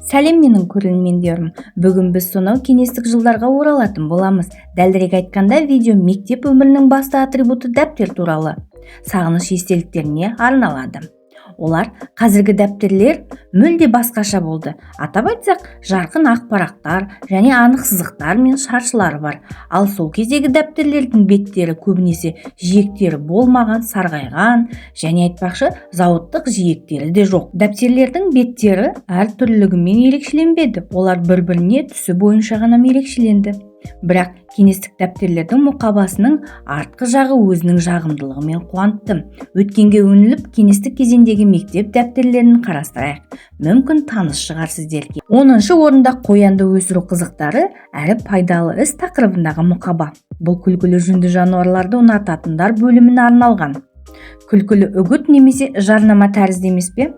Сәлем менің көрермендерім. Бүгін біз сонау кеңестік жылдарға оралатын боламыз. Дәлірек айтқанда, видео мектеп өмірінің басты атрибуты дәптер туралы сағыныш естеліктеріне арналады. Олар қазіргі дәптерлер мүлде басқаша болды. Атап айтсақ, жарқын ақ парақтар және анық сызықтар мен шаршылары бар. Ал сол кездегі дәптерлердің беттері көбінесе жиектері болмаған, сарғайған және айтпақшы зауыттық жиектері де жоқ. Дәптерлердің беттері әртүрлілігімен ерекшеленбеді. Олар бір-біріне түсі бойынша ғана ерекшеленді. Бірақ кеңестік дәптерлердің мұқабасының артқы жағы өзінің жағымдылығымен қуантты. Өткенге өңіліп, кеңестік кезеңдегі мектеп дәптерлерін қарастырайық. Мүмкін таныс шығар сіздерге. 10-шы орында қоянды өсіру қызықтары әрі пайдалы іс тақырыбындағы мұқаба. Бұл күлкілі жүнді жануарларды ұнататындар бөліміне арналған. Күлкілі үгіт немесе жарнама тәрізді емес пе?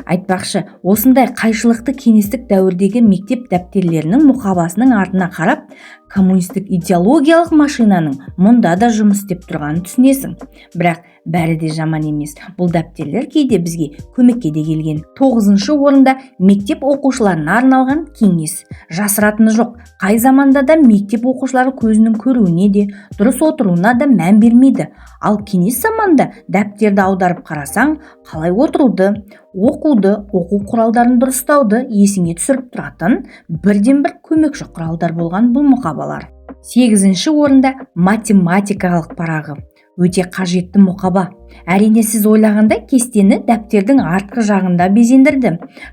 Айтпақшы, осындай қайшылықты кеңестік дәуірдегі мектеп дәптерлерінің мұқабасының артына қарап, коммунистік идеологиялық машинаның мұнда да жұмыс істеп тұрғанын түсінесің. Бірақ бәрі де жаман емес. Бұл дәптерлер кейде бізге көмекке де келген. 9-шы орында мектеп оқушыларына арналған кеңес. Жасыратыны жоқ. Қай заманда да мектеп оқушылары көзінің көруіне де, дұрыс отыруына да мән бермейді. Ал кеңес заманда дәптерді аударып қарасаң, қалай отыруды, оқуды, оқу құралдарын дұрыстауды есіңе түсіріп тұратын бірден-бір көмекші құралдар болған бұл мұқабалар. 8-ші орында математикалық парағы. Өте қажетті мұқаба. Әрине, сіз ойлағандай кестені дәптердің артқы жағында безендірді.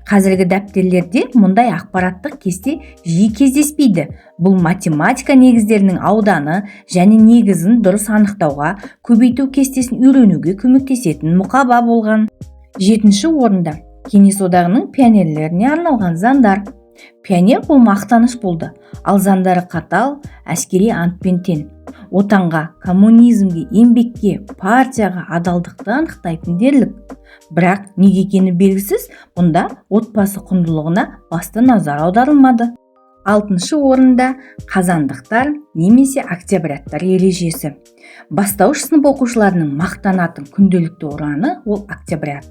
Қазіргі дәптерлерде мұндай ақпараттық кесте жиі кездеспейді. Бұл математика негіздерінің ауданы және негізін дұрыс анықтауға, көбейту кестесін үйренуге көмектесетін мұқаба болған. 7-ші орында Кеңес одағының пионерлеріне арналған зандар. Пионер бұл мақтаныш болды, ал зандары қатал, әскери антпен тең. Отанға, коммунизмге, еңбекке, партияға адалдықты анықтайтын дерлік. Бірақ неге екені белгісіз, бұнда отбасы құндылығына басты назар аударылмады. 6-шы орында қазандықтар немесе октябряттар ережесі. Бастауыш сынып оқушыларының мақтанатын күнделікті ұраны ол октябрят.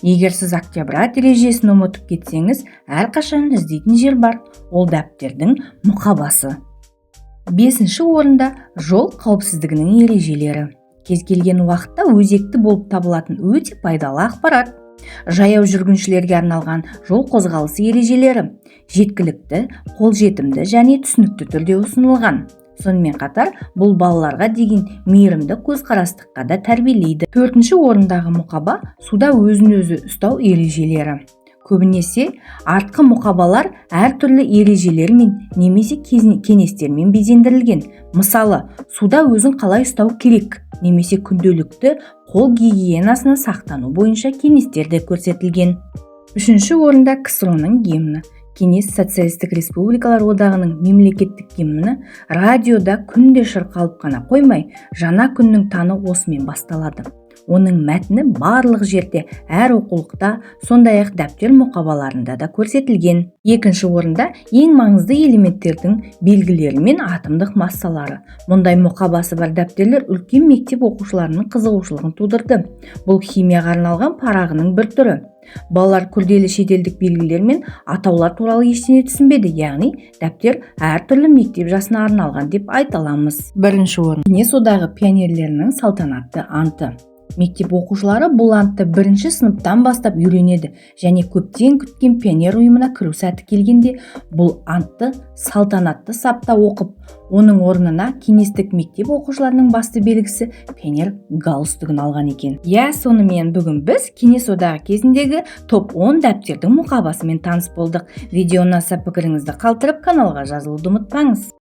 Егер сіз октябрят ережесін ұмытып кетсеңіз, әрқашан іздейтін жер бар. Ол дәптердің мұқабасы. 5-ші орында жол қауіпсіздігінің ережелері. Кез келген уақытта өзекті болып табылатын өте пайдалы ақпарат. Жаяу жүргіншілерге арналған жол қозғалысы ережелері жеткілікті, қолжетімді және түсінікті түрде ұсынылған. Сонымен қатар, бұл балаларға деген мейірімді көзқарастыққа да тәрбиелейді. 4-ші орындағы мұқаба суда өзін-өзі ұстау ережелері. Көбінесе артқы мұқабалар әртүрлі ережелермен немесе кеңестермен безендірілген. Мысалы, суда өзін қалай ұстау керек немесе күнделікті қол гигиенасына сақтану бойынша кеңестерде көрсетілген. 3-ші орында КСРО-ның гимні. Кеңес социалистік республикалар одағының мемлекеттік гимні радиода күнде шырқалып қана қоймай, жаңа күннің таңы осымен басталады. Оның мәтіні барлық жерде, әр оқулықта, сондай-ақ дәптер мұқабаларында да көрсетілген. 2-ші орында ең маңызды элементтердің белгілері мен атомдық массалары. Мұндай мұқабасы бар дәптерлер үлкен мектеп оқушыларының қызығушылығын тудырды. Бұл химияға арналған парағының бір түрі. Балалар күрделі шетелдік белгілер мен атаулар туралы ештеңе түсінбеді, яғни дәптер әртүрлі мектеп жасына арналған деп айта аламыз. 1-ші орын Кеңес одағы пионерлерінің салтанатты анты. Мектеп оқушылары бұл антты 1-ші сыныптан бастап үйренеді және көптен күткен пионер ұйымына кіру сәті келгенде бұл антты салтанатты сапта оқып, оның орнына кеңестік мектеп оқушыларының басты белгісі пионер галстугын алған екен. Сонымен бүгін біз Кеңес одағы кезіндегі топ 10 дәптердің мұқабасымен таныс болдық. Видеоны ұнаса пікіріңізді қалдырып, каналға жазылуды ұмытпаңыз.